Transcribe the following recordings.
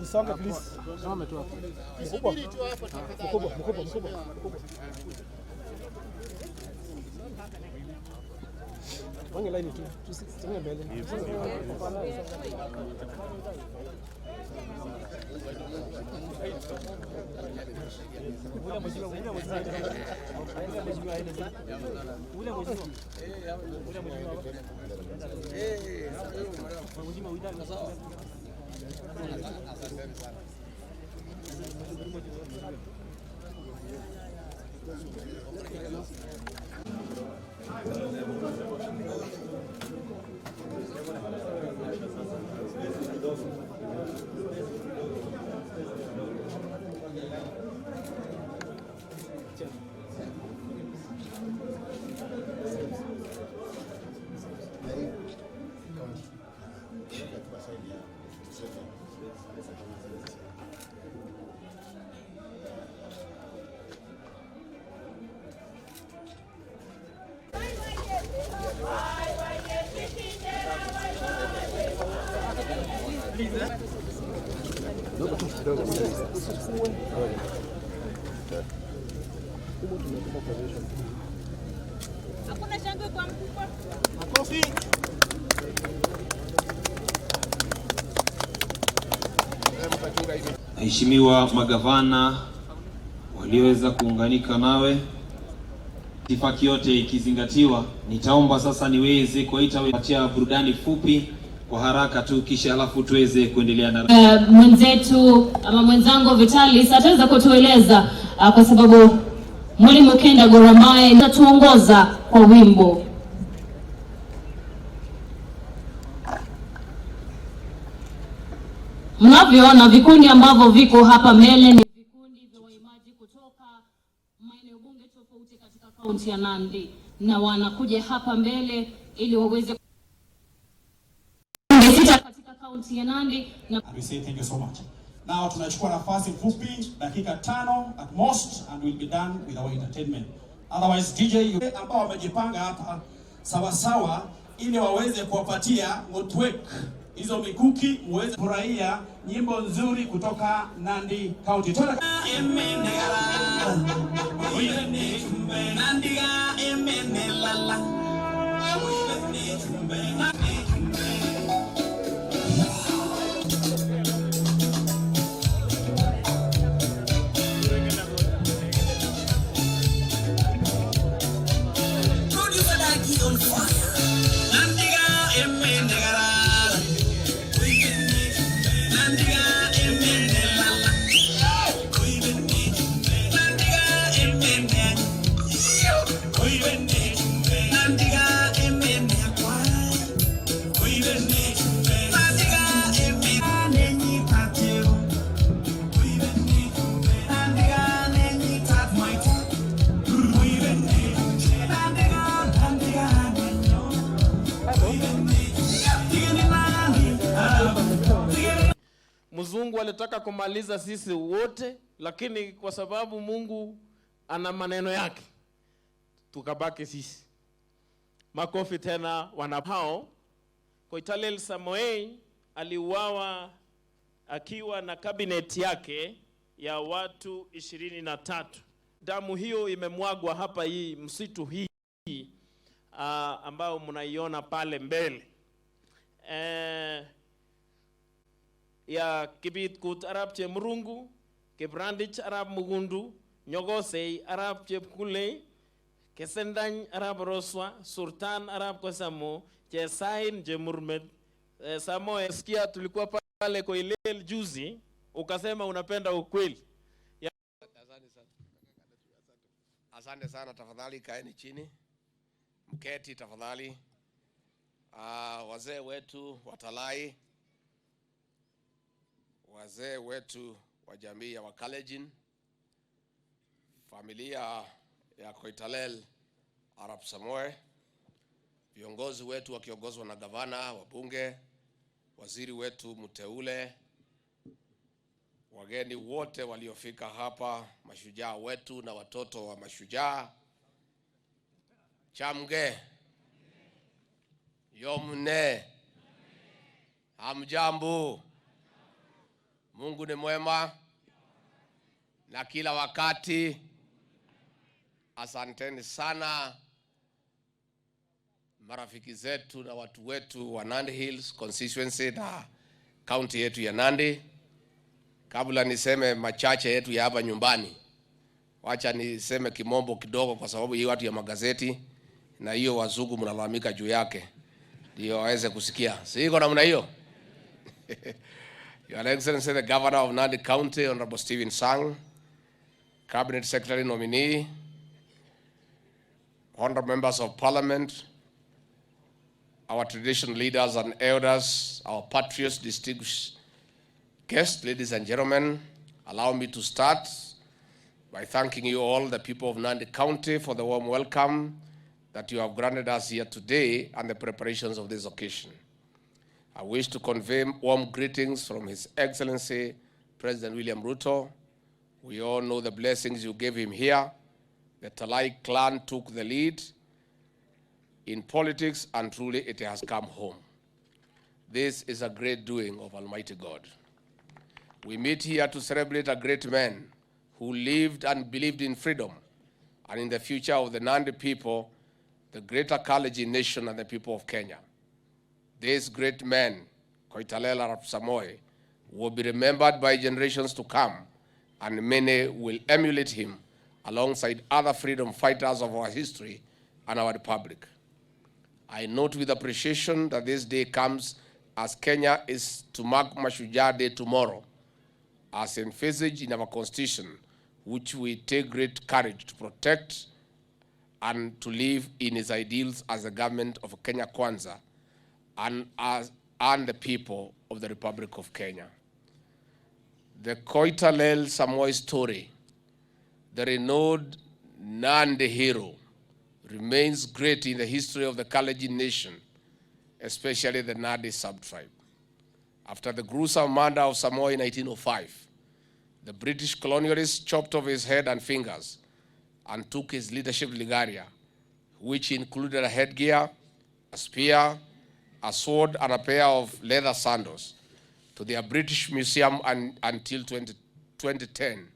Nisonge please. Soma tu hapo. Mkubwa. Wange line tu. Tuseme mbele. Hakuna shangwe kwa mkubwa. Makofi. Mheshimiwa magavana walioweza kuunganika nawe, itifaki yote ikizingatiwa, nitaomba sasa niweze kuita burudani fupi kwa haraka tu, kisha alafu tuweze kuendelea na mwenzetu ama mwenzangu Vitalis ataweza kutueleza kwa sababu Mwalimu Kenda Goramae atatuongoza kwa wimbo. Mnavyoona vikundi ambavyo viko hapa mbele ni vikundi vya waimaji kutoka maeneo bunge tofauti katika kaunti ya Nandi, na wanakuja hapa mbele ili waweze katika kaunti ya Nandi na we say thank you so much. Now tunachukua nafasi fupi dakika 5 at most and we'll be done with our entertainment. Otherwise DJ ambao wamejipanga hapa sawa sawa ili waweze kuwapatia motwek hizo mikuki muweze furahia nyimbo nzuri kutoka Nandi County. Mzungu alitaka kumaliza sisi wote, lakini kwa sababu Mungu ana maneno yake tukabaki sisi. Makofi tena wanapao. Koitalel Samoei aliuawa akiwa na cabinet yake ya watu 23. Damu hiyo imemwagwa hapa hii msitu hii ambao mnaiona pale mbele. Ya kibit kut Arab Chemrungu, Kibrandich Arab Mugundu, Nyogosei Arab Chepkule, Kesendany Arab Roswa, Sultan Arab Kosamo, Chesain Jemurmed. Samoe, sikia tulikuwa pale kwa ile juzi, ukasema unapenda ukweli. Asante sana, tafadhali kaeni chini. Mketi tafadhali. Wazee wetu watalai, wazee wetu wa jamii ya Wakalejin, familia ya Koitalel Arab Samoe, viongozi wetu wakiongozwa na gavana, wabunge, waziri wetu mteule, wageni wote waliofika hapa, mashujaa wetu na watoto wa mashujaa, chamge, yomne, hamjambo. Mungu ni mwema na kila wakati. Asanteni sana marafiki zetu na watu wetu wa Nandi Hills constituency na county yetu ya Nandi. Kabla niseme machache yetu ya hapa nyumbani, wacha niseme kimombo kidogo, kwa sababu hii watu ya magazeti na hiyo wazungu mnalalamika juu yake, ndio waweze kusikia. Siko namna hiyo. Your Excellency the Governor of Nandi County, Honorable Stephen Sang, Cabinet Secretary nominee, honorable members of Parliament, our traditional leaders and elders, our patriots, distinguished guests, ladies and gentlemen, allow me to start by thanking you all, the people of Nandi County, for the warm welcome that you have granted us here today and the preparations of this occasion. I wish to convey warm greetings from His Excellency President William Ruto. We all know the blessings you gave him here. The Talai clan took the lead in politics, and truly it has come home. This is a great doing of Almighty God. We meet here to celebrate a great man who lived and believed in freedom and in the future of the Nandi people, the greater Kalenjin nation, and the people of Kenya. This great man, Koitalel Arap Samoei, will be remembered by generations to come, and many will emulate him alongside other freedom fighters of our history and our republic. I note with appreciation that this day comes as Kenya is to mark Mashujaa Day tomorrow, as envisaged in our constitution, which we take great courage to protect and to live in its ideals as the government of Kenya Kwanza and the people of the Republic of Kenya. The Koitalel Samoei story, the renowned Nandi hero, remains great in the history of the Kalenjin nation, especially the Nandi sub-tribe. After the gruesome murder of Samoei in 1905, the British colonialists chopped off his head and fingers and took his leadership legaria, which included a headgear, a spear, a sword, and a pair of leather sandals, to their British Museum until 2010,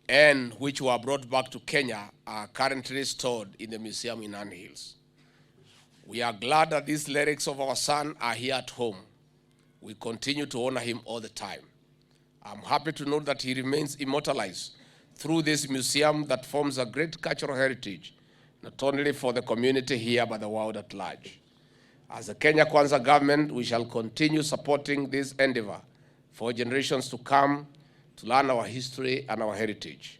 and which were brought back to Kenya, are currently stored in the museum in Nandi Hills. We are glad that these lyrics of our son are here at home. We continue to honor him all the time. I'm happy to note that he remains immortalized through this museum that forms a great cultural heritage, not only for the community here, but the world at large. As the Kenya Kwanza government, we shall continue supporting this endeavor for generations to come, to learn our history and our heritage.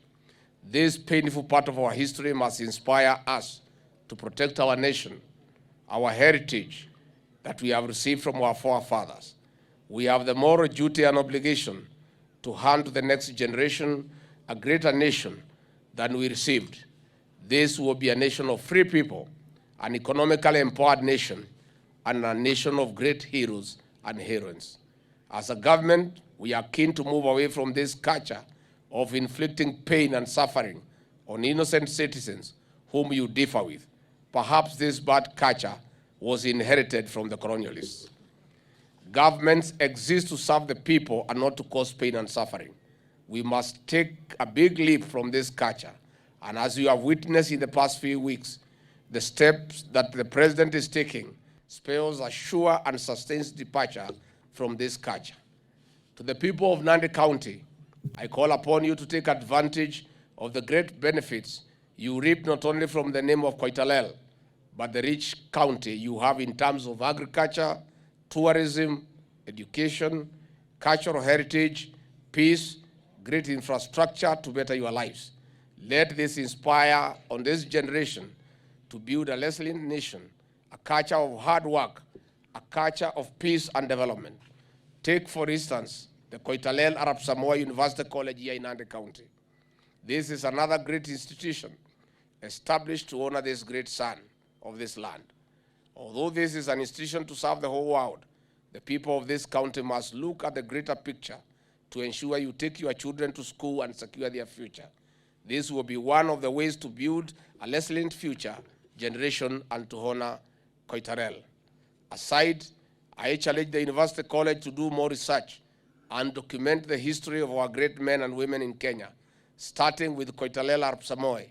This painful part of our history must inspire us to protect our nation, our heritage that we have received from our forefathers. We have the moral duty and obligation to hand to the next generation a greater nation than we received. This will be a nation of free people, an economically empowered nation, and a nation of great heroes and heroines. As a government, we are keen to move away from this culture of inflicting pain and suffering on innocent citizens whom you differ with. Perhaps this bad culture was inherited from the colonialists. Governments exist to serve the people and not to cause pain and suffering. We must take a big leap from this culture. And as you have witnessed in the past few weeks, the steps that the president is taking spells a sure and sustained departure from this culture. To the people of Nandi County, I call upon you to take advantage of the great benefits you reap not only from the name of Koitalel, but the rich county you have in terms of agriculture, tourism, education, cultural heritage, peace, great infrastructure to better your lives. Let this inspire on this generation to build a resilient nation, a culture of hard work, a culture of peace and development. Take, for instance, the Koitalel Arap Samoei University College here in Nandi County. This is another great institution established to honor this great son of this land. Although this is an institution to serve the whole world, The people of this county must look at the greater picture to ensure you take your children to school and secure their future. This will be one of the ways to build a resilient future generation and to honor Koitalel. Aside, I challenge the University College to do more research and document the history of our great men and women in Kenya, starting with Koitalel Arap Samoei,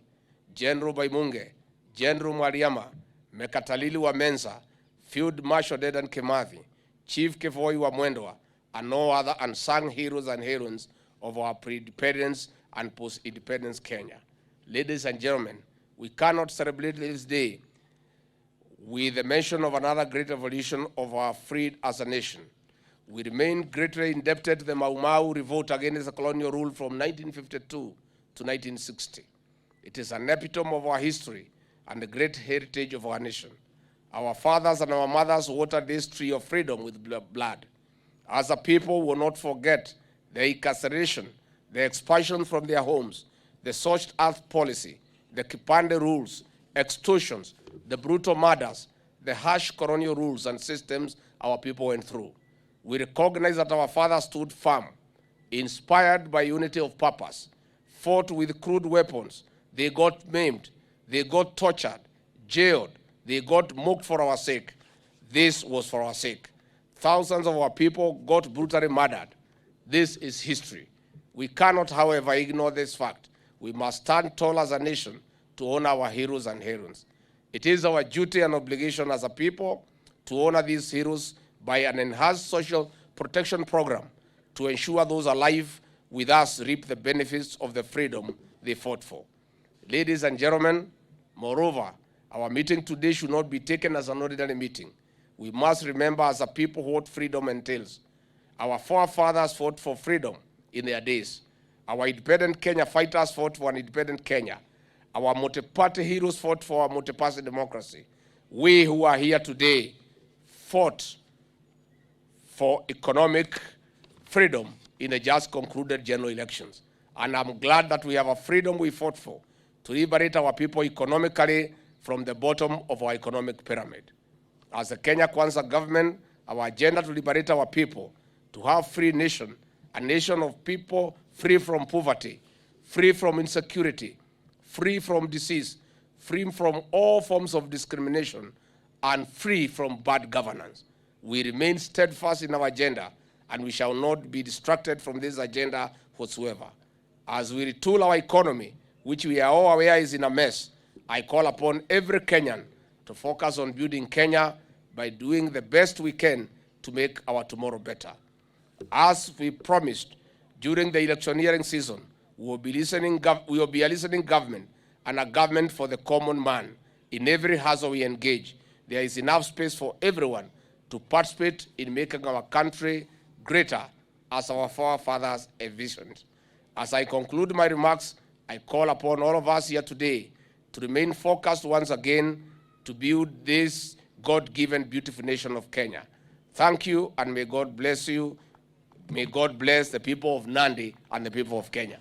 General Baimunge, General Mariama, Mekatalili wa Mensa, Field Marshal Dedan Kimathi, Chief Kevoi wa Mwendwa, and no other unsung heroes and heroines of our pre-independence and post-independence Kenya. Ladies and gentlemen, we cannot celebrate this day with the mention of another great revolution of our freed as a nation. We remain greatly indebted to the Mau Mau revolt against the colonial rule from 1952 to 1960. It is an epitome of our history and the great heritage of our nation. Our fathers and our mothers watered this tree of freedom with blood. As a people, we will not forget the incarceration, the expulsion from their homes, the scorched earth policy, the Kipande rules, extortions, the brutal murders, the harsh colonial rules and systems our people went through. We recognize that our fathers stood firm, inspired by unity of purpose, fought with crude weapons. They got maimed, they got tortured, jailed, they got mocked for our sake. This was for our sake. Thousands of our people got brutally murdered. This is history. We cannot, however, ignore this fact. We must stand tall as a nation to honor our heroes and heroines. It is our duty and obligation as a people to honor these heroes by an enhanced social protection program to ensure those alive with us reap the benefits of the freedom they fought for. Ladies and gentlemen, moreover, our meeting today should not be taken as an ordinary meeting. We must remember as a people what freedom entails. Our forefathers fought for freedom in their days. Our independent Kenya fighters fought for an independent Kenya. Our multi-party heroes fought for a multi-party democracy. We who are here today fought for economic freedom in the just concluded general elections. And I'm glad that we have a freedom we fought for to liberate our people economically from the bottom of our economic pyramid. As the Kenya Kwanza government, our agenda to liberate our people, to have a free nation, a nation of people free from poverty, free from insecurity, free from disease, free from all forms of discrimination, and free from bad governance. We remain steadfast in our agenda, and we shall not be distracted from this agenda whatsoever. As we retool our economy, which we are all aware is in a mess, I call upon every Kenyan to focus on building Kenya by doing the best we can to make our tomorrow better. As we promised, during the electioneering season, we will be a listening government and a government for the common man. In every hustle we engage, there is enough space for everyone to participate in making our country greater as our forefathers envisioned. As I conclude my remarks, I call upon all of us here today to remain focused once again to build this God-given beautiful nation of Kenya. Thank you, and may God bless you. May God bless the people of Nandi and the people of Kenya.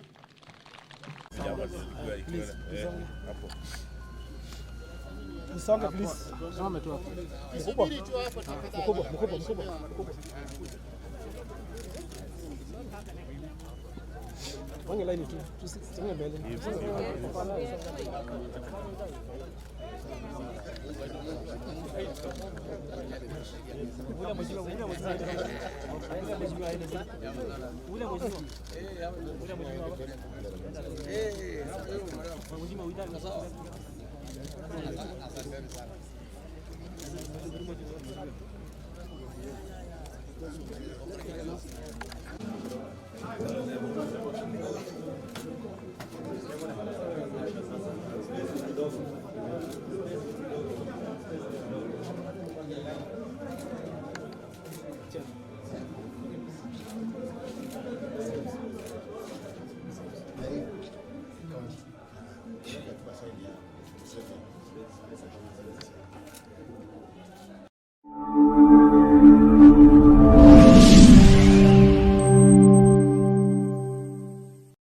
Nisonge please. Mkubwa. Wange line tu. Tuseme mbele.